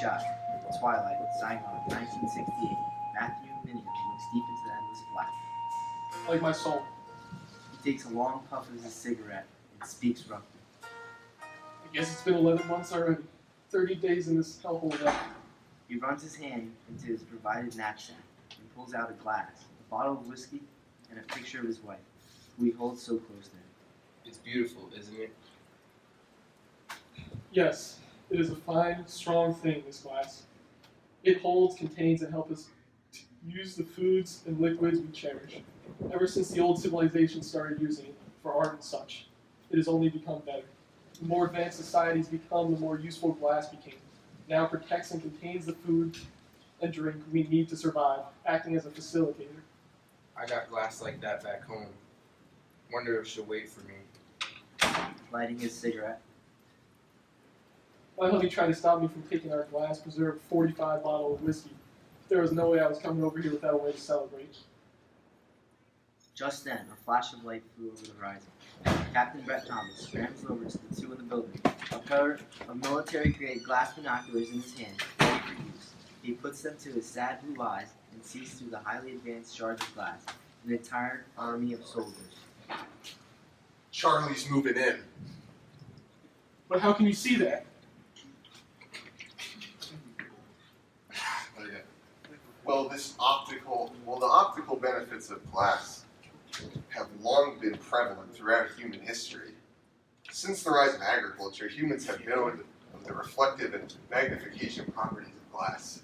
shot. Twilight, Saigon, 1968. Matthew Minion looks deep into the endless black. Like my soul. He takes a long puff of his cigarette and speaks roughly. I guess it's been 11 months already. 30 days in this hellhole now. He runs his hand into his provided knapsack and pulls out a glass, a bottle of whiskey, and a picture of his wife, who he holds so close to him. It's beautiful, isn't it? Yes, it is a fine, strong thing, this glass. It holds, contains, and helps us to use the foods and liquids we cherish. Ever since the old civilization started using it for art and such, it has only become better. The more advanced societies become, the more useful glass became. Now protects and contains the food and drink we need to survive, acting as a facilitator. I got glass like that back home. Wonder if she'll wait for me. Lighting his cigarette. My honey tried to stop me from taking our glass preserved 45 bottle of whiskey. There was no way I was coming over here without a way to celebrate. Just then, a flash of light flew over the horizon. Captain Brett Thomas scrambles over to the two in the building, a pair of military-grade glass binoculars in his hand, ready for use. He puts them to his sad blue eyes and sees through the highly advanced shards of glass an entire army of soldiers. Charlie's moving in. But how can you see that? Well, the optical benefits of glass have long been prevalent throughout human history. Since the rise of agriculture, humans have known of the reflective and magnification properties of glass.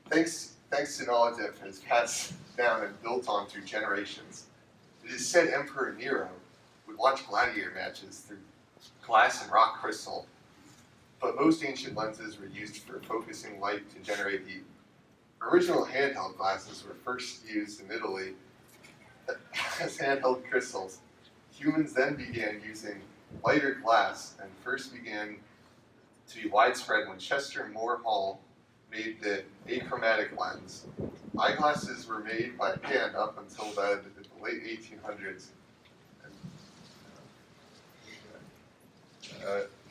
Thanks to knowledge that has passed down and built on through generations, it is said Emperor Nero would watch gladiator matches through glass and rock crystal, but most ancient lenses were used for focusing light to generate heat. Original handheld glasses were first used in Italy as handheld crystals. Humans then began using lighter glass and first began to be widespread when Chester Moore Hall made the achromatic lens. Eyeglasses were made by hand up until the late 1800s.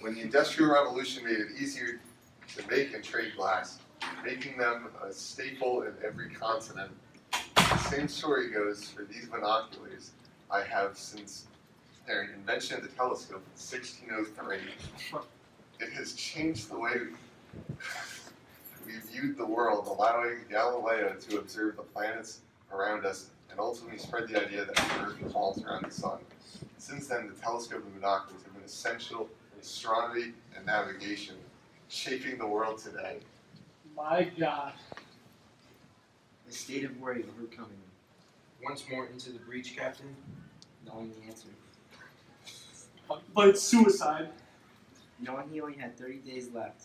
When the Industrial Revolution made it easier to make and trade glass, making them a staple in every continent. The same story goes for these binoculars I have since their invention of the telescope in 1603. It has changed the way we viewed the world, allowing Galileo to observe the planets around us and ultimately spread the idea that the Earth revolves around the sun. Since then, the telescope and binoculars have been essential in astronomy and navigation, shaping the world today. My God. A state of worry overcoming him. Once more into the breach, Captain. Knowing the answer. But it's suicide. Knowing he only had 30 days left.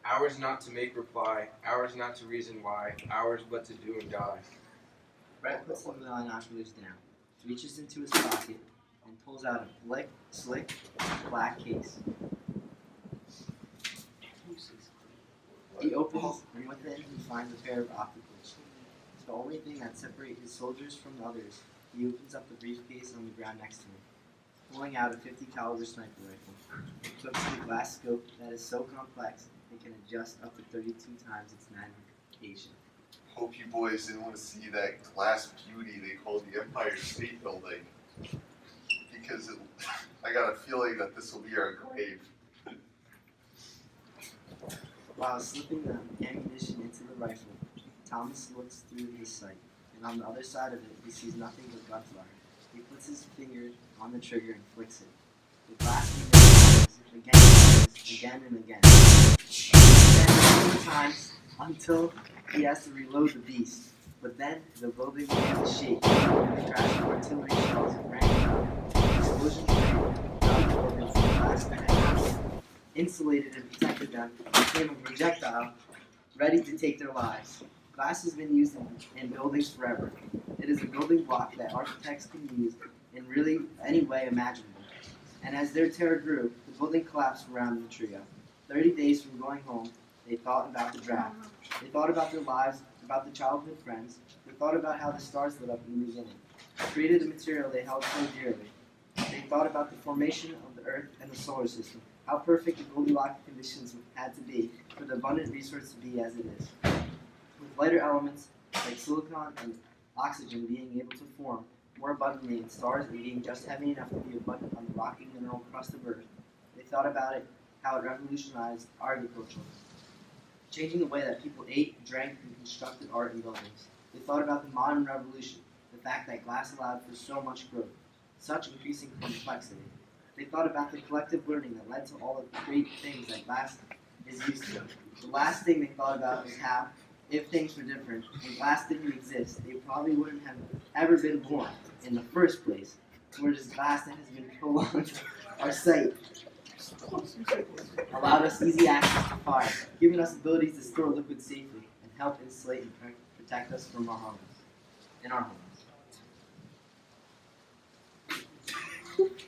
Ours not to make reply, ours not to reason why, ours but to do and die. Brett puts the binoculars down, reaches into his pocket, and pulls out a slick black case. He opens, and within he finds a pair of opticals. The only thing that separates his soldiers from the others. He opens up the briefcase on the ground next to him, pulling out a 50 caliber sniper rifle. He hooks the glass scope that is so complex it can adjust up to 32 times its magnification. Hope you boys didn't want to see that glass beauty they call the Empire State Building, because I got a feeling that this will be our grave. While slipping the ammunition into the rifle, Thomas looks through his sight, and on the other side of it, he sees nothing but gunfire. He puts his finger on the trigger and flicks it. The glass again and again. Again, 2 times until he has to reload the beast. But then the building began to shake, and the crash of artillery shells rang out. The explosion created orbits the glass that had insulated and protected them became a projectile ready to take their lives. Glass has been used in buildings forever. It is a building block that architects can use in really any way imaginable. And as their terror grew, the building collapsed around the trio. 30 days from going home, they thought about the draft. They thought about their lives, about the childhood friends. They thought about how the stars lit up in the beginning. They created a material they held so dearly. They thought about the formation of the Earth and the solar system, how perfect the Goldilocks conditions had to be for the abundant resource to be as it is. With lighter elements like silicon and oxygen being able to form more abundantly in stars and being just heavy enough to be abundant on the rocky mineral crust of Earth, they thought about it, how it revolutionized agriculture, changing the way that people ate, drank, and constructed art and buildings. They thought about the modern revolution, the fact that glass allowed for so much growth, such increasing complexity. They thought about the collective learning that led to all of the great things that glass is used to. The last thing they thought about was how, if things were different and glass didn't exist, they probably wouldn't have ever been born in the first place. For it is glass that has been prolonged our sight, allowed us easy access to fire, giving us abilities to store liquids safely, and help insulate and protect us from our homes, in our homes.